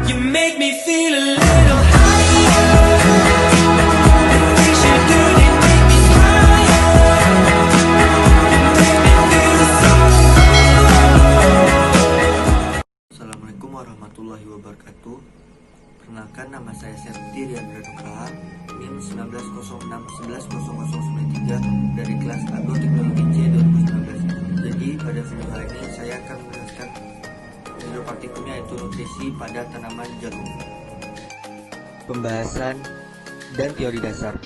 You make me feel a little higher. Things you do, they make me higher. Make me feel so. Assalamualaikum warahmatullahi wabarakatuh. Perkenalkan, nama saya Septi Riandra Nugraha, NIM 1906110093 dari kelas Agro Teknologi C 2019. Jadi pada video kali ini saya akan menjelaskan video praktikumnya, yaitu nutrisi pada tanaman jagung. Pembahasan dan teori dasar.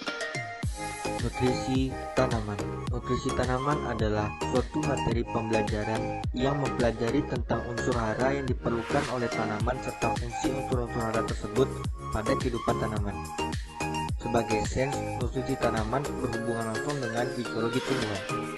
Nutrisi tanaman. Nutrisi tanaman adalah suatu materi pembelajaran yang mempelajari tentang unsur hara yang diperlukan oleh tanaman serta fungsi unsur-unsur hara tersebut pada kehidupan tanaman. Sebagai sains, nutrisi tanaman berhubungan langsung dengan fisiologi tumbuhan.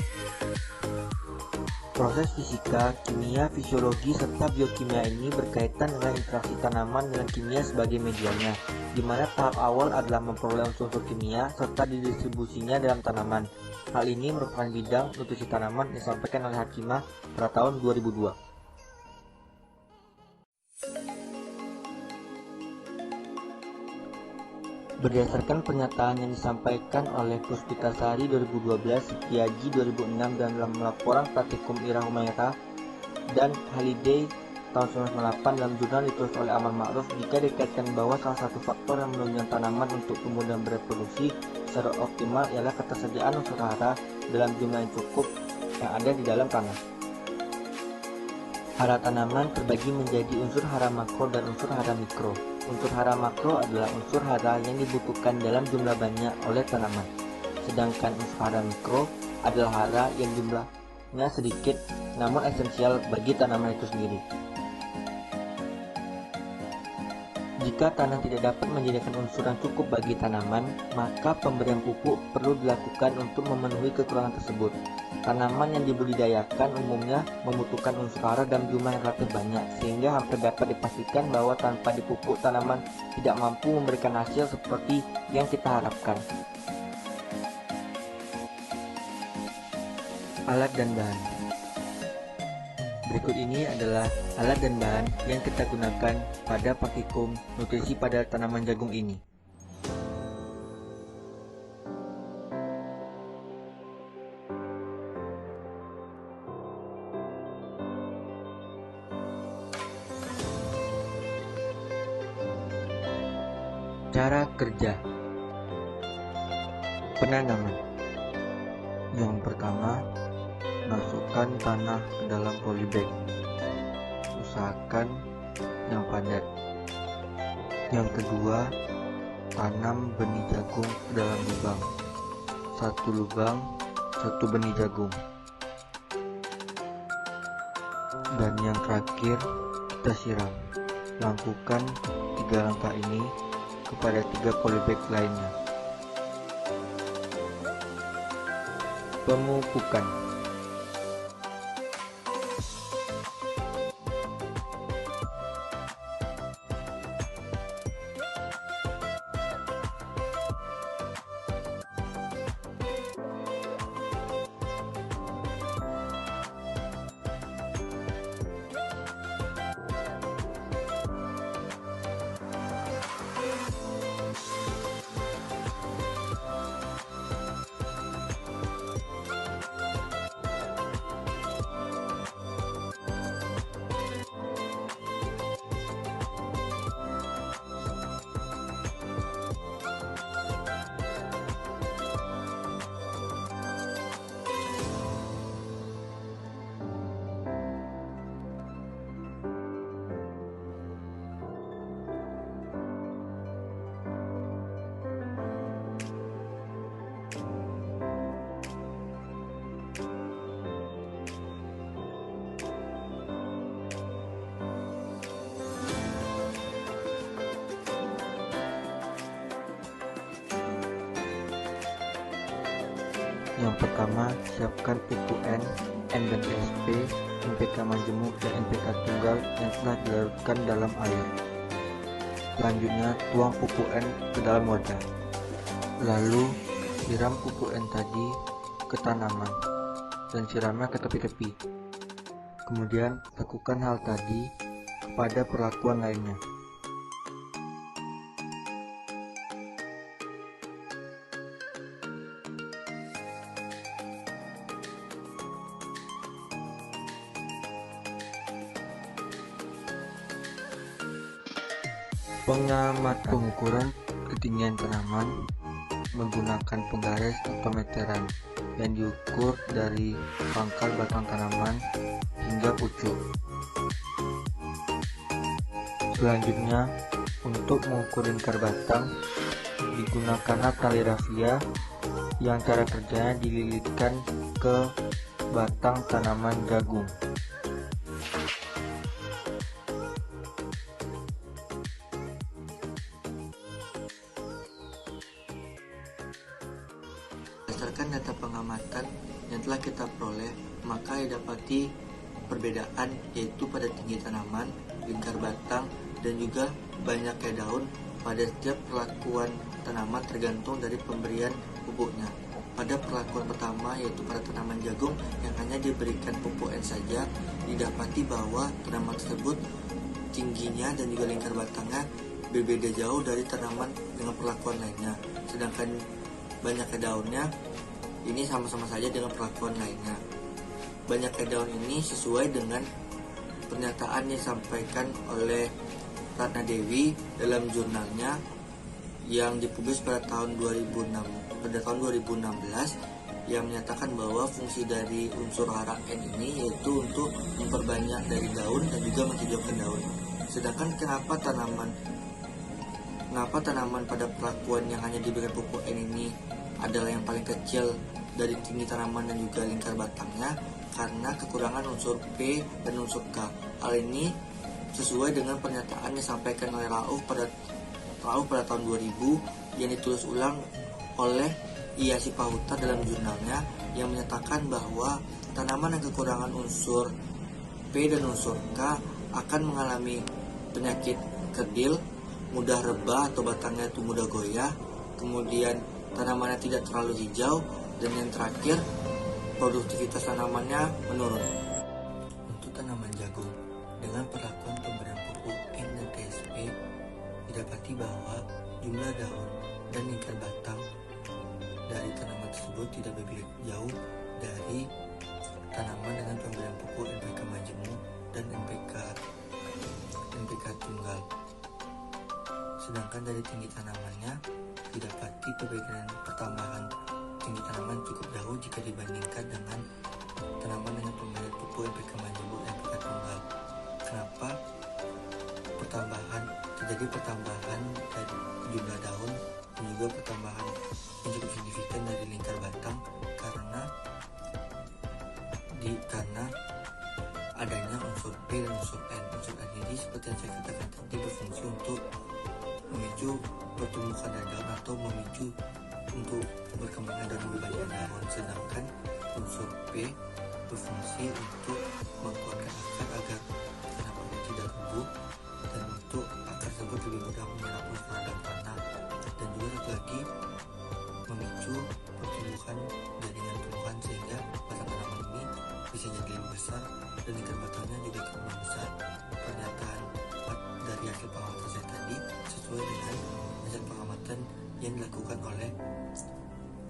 Proses fisika, kimia, fisiologi, serta biokimia ini berkaitan dengan interaksi tanaman dengan kimia sebagai medianya, di mana tahap awal adalah memperoleh unsur-unsur kimia serta didistribusinya dalam tanaman. Hal ini merupakan bidang nutrisi tanaman yang disampaikan oleh Hakimah pada tahun 2002. Berdasarkan pernyataan yang disampaikan oleh Puspitasari 2012, Setiaji 2006, dan dalam laporan praktikum Ira Humaira dan Halliday tahun 1998 dalam jurnal ditulis oleh Aman Ma'ruf, jika dikaitkan bahwa salah satu faktor yang menunjang tanaman untuk tumbuh dan bereproduksi secara optimal ialah ketersediaan unsur hara dalam jumlah yang cukup yang ada di dalam tanah. Hara tanaman terbagi menjadi unsur hara makro dan unsur hara mikro. Unsur hara makro adalah unsur hara yang dibutuhkan dalam jumlah banyak oleh tanaman, sedangkan unsur hara mikro adalah hara yang jumlahnya sedikit namun esensial bagi tanaman itu sendiri. Jika tanah tidak dapat menyediakan unsur yang cukup bagi tanaman, maka pemberian pupuk perlu dilakukan untuk memenuhi kekurangan tersebut. Tanaman yang dibudidayakan umumnya membutuhkan unsur hara dalam jumlah yang relatif banyak, sehingga hampir dapat dipastikan bahwa tanpa dipupuk tanaman tidak mampu memberikan hasil seperti yang kita harapkan. Alat dan bahan. Berikut ini adalah alat dan bahan yang kita gunakan pada praktikum nutrisi pada tanaman jagung ini. Cara kerja penanaman. Yang pertama, masukkan tanah ke dalam polybag. Usahakan yang padat. Yang kedua, tanam benih jagung ke dalam lubang. Satu lubang, satu benih jagung. Dan yang terakhir, kita siram. Lakukan 3 langkah ini kepada 3 polybag lainnya. Pemupukan. Yang pertama, siapkan pupuk N dan SP, NPK majemuk dan NPK tunggal yang telah dilarutkan dalam air. Selanjutnya, tuang pupuk N ke dalam wadah. Lalu, siram pupuk N tadi ke tanaman dan siramnya ke tepi-tepi. Kemudian, lakukan hal tadi kepada perlakuan lainnya. Pengamat pengukuran ketinggian tanaman menggunakan penggaris atau meteran yang diukur dari pangkal batang tanaman hingga pucuk. Selanjutnya, untuk mengukur lingkar batang, digunakanlah tali rafia yang cara kerjanya dililitkan ke batang tanaman jagung. Berdasarkan data pengamatan yang telah kita peroleh, maka didapati perbedaan yaitu pada tinggi tanaman, lingkar batang, dan juga banyaknya daun pada setiap perlakuan tanaman tergantung dari pemberian pupuknya. Pada perlakuan pertama yaitu pada tanaman jagung yang hanya diberikan pupuk N saja, didapati bahwa tanaman tersebut tingginya dan juga lingkar batangnya berbeda jauh dari tanaman dengan perlakuan lainnya. Sedangkan banyaknya daunnya ini sama-sama saja dengan perlakuan lainnya. Banyaknya daun ini sesuai dengan pernyataan yang disampaikan oleh Ratna Dewi dalam jurnalnya yang dipublis pada tahun 2016 yang menyatakan bahwa fungsi dari unsur hara N ini yaitu untuk memperbanyak dari daun dan juga menghijaukan daun. Sedangkan kenapa tanaman pada perlakuan yang hanya diberikan pupuk N ini adalah yang paling kecil dari tinggi tanaman dan juga lingkar batangnya? Karena kekurangan unsur P dan unsur K. Hal ini sesuai dengan pernyataan yang disampaikan oleh Rauf pada tahun 2000 yang ditulis ulang oleh Ia Sipahuta dalam jurnalnya yang menyatakan bahwa tanaman yang kekurangan unsur P dan unsur K akan mengalami penyakit kerdil, mudah rebah atau batangnya itu mudah goyah, kemudian tanamannya tidak terlalu hijau, dan yang terakhir produktivitas tanamannya menurun. Untuk tanaman jagung dengan perlakuan pemberian pupuk N dan TSP, didapati bahwa jumlah daun dan lingkar batang dari tanaman tersebut tidak berbeda jauh dari tanaman dengan pemberian pupuk NPK majemuk dan NPK tunggal. Sedangkan dari tinggi tanamannya didapati perbedaan pertambahan tinggi tanaman cukup jauh jika dibandingkan dengan tanaman dengan pemberian pupuk NPK majemuk dan NPK tunggal. Kenapa terjadi pertambahan dari jumlah daun dan juga pertambahan yang cukup signifikan dari lingkar batang? Karena adanya unsur P dan unsur N. Unsur N ini seperti yang saya katakan tadi berfungsi untuk memicu pertumbuhan daun atau memicu untuk berkembangnya daun lebih banyak daun, sedangkan unsur P berfungsi untuk menguatkan akar agar tanamannya tidak tumbuh dan untuk akar tersebut lebih mudah menyerap unsur dalam tanah, dan juga satu lagi memicu pertumbuhan jaringan tumbuhan sehingga batang tanaman ini bisa jadi lebih besar dan lingkar batangnya juga akan lebih besar. Pernyataan dari hasil pengamatan saya tadi sesuai dengan hasil pengamatan yang dilakukan oleh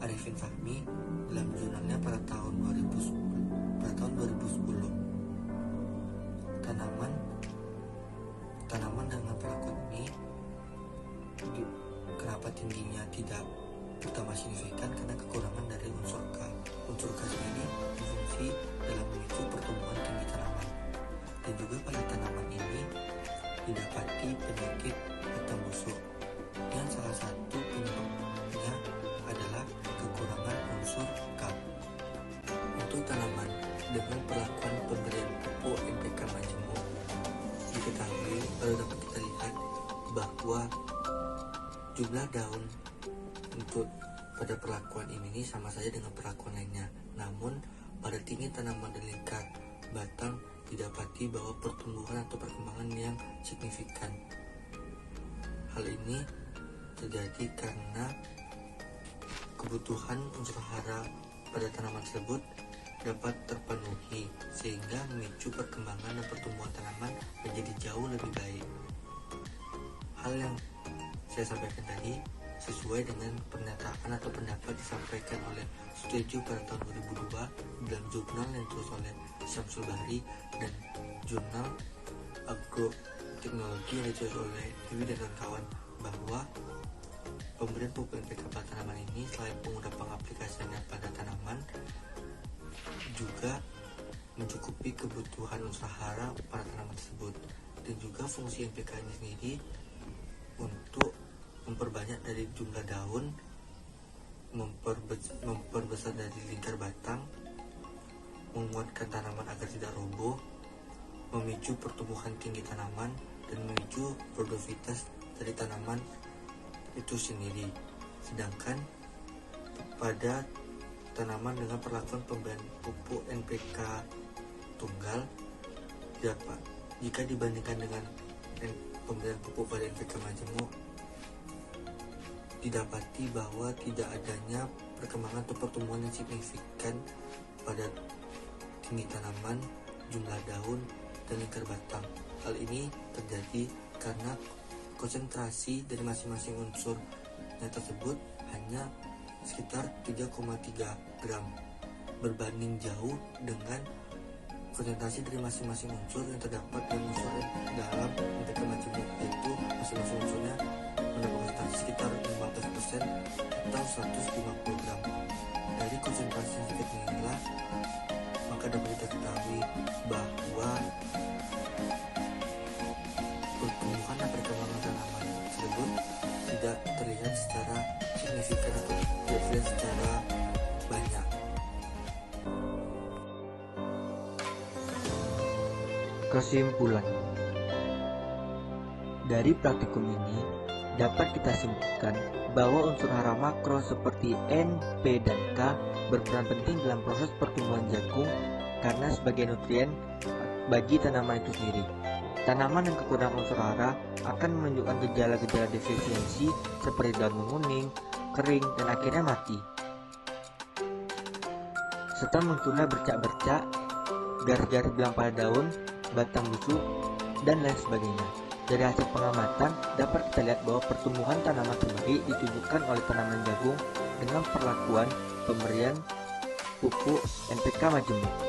Arifin Fahmi dalam jurnalnya pada tahun 2010. Tanaman dengan perlakuan ini kenapa tingginya tidak bertambah signifikan? Karena kekurangan dari unsur K. Unsur K sendiri berfungsi dalam memicu pertumbuhan tinggi tanaman, dan juga pada tanaman ini didapati penyakit batang busuk yang salah satu penyebabnya adalah kekurangan unsur K. Untuk tanaman dengan perlakuan pemberian pupuk NPK majemuk diketahui dapat kita lihat bahwa jumlah daun untuk pada perlakuan ini sama saja dengan perlakuan lainnya. Namun pada tinggi tanaman dan lingkar batang didapati bahwa pertumbuhan atau perkembangan yang signifikan. Hal ini terjadi karena kebutuhan unsur hara pada tanaman tersebut dapat terpenuhi sehingga memicu perkembangan dan pertumbuhan tanaman menjadi jauh lebih baik. Hal yang saya sampaikan tadi sesuai dengan pernyataan atau pendapat disampaikan oleh Sutejo pada tahun 2002 dalam jurnal yang ditulis oleh Syamsul Bahri dan jurnal Agrotechnical teknologi yang ditulis oleh Dewi dan kawan-kawan bahwa pemberian pupuk NPK pada tanaman ini selain pemudah pengaplikasiannya pada tanaman, juga mencukupi kebutuhan unsur hara pada tanaman tersebut. Dan juga fungsi NPK ini sendiri untuk memperbanyak dari jumlah daun, memperbesar dari lingkar batang, menguatkan tanaman agar tidak roboh, memicu pertumbuhan tinggi tanaman, dan memicu produktivitas dari tanaman itu sendiri. Sedangkan pada tanaman dengan perlakuan pemberian pupuk NPK tunggal dapat, jika dibandingkan dengan pemberian pupuk pada NPK majemuk, didapati bahwa tidak adanya perkembangan atau pertumbuhan yang signifikan pada tinggi tanaman, jumlah daun, dan lingkar batang. Hal ini terjadi karena konsentrasi dari masing-masing unsurnya tersebut hanya sekitar 3,3 gram, berbanding jauh dengan konsentrasi dari masing-masing unsur yang terdapat dalam unsur dalam NPK majemuk, yaitu masing-masing unsurnya mendapat konsentrasi sekitar 15% atau 150 gram. Dari konsentrasi yang sedikit inilah maka dapat kita ketahui bahwa pertumbuhan dan perkembangan tanaman tersebut tidak terlihat secara signifikan atau tidak terlihat secara banyak. Kesimpulan dari praktikum ini dapat kita simpulkan bahwa unsur hara makro seperti N, P, dan K berperan penting dalam proses pertumbuhan jagung karena sebagai nutrien bagi tanaman itu sendiri. Tanaman yang kekurangan unsur hara akan menunjukkan gejala-gejala defisiensi seperti daun menguning, kering, dan akhirnya mati. Serta munculnya bercak-bercak, garis-garis belang pada daun, batang busuk, dan lain sebagainya. Dari hasil pengamatan dapat kita lihat bahwa pertumbuhan tanaman terbaik ditunjukkan oleh tanaman jagung dengan perlakuan pemberian pupuk NPK majemuk.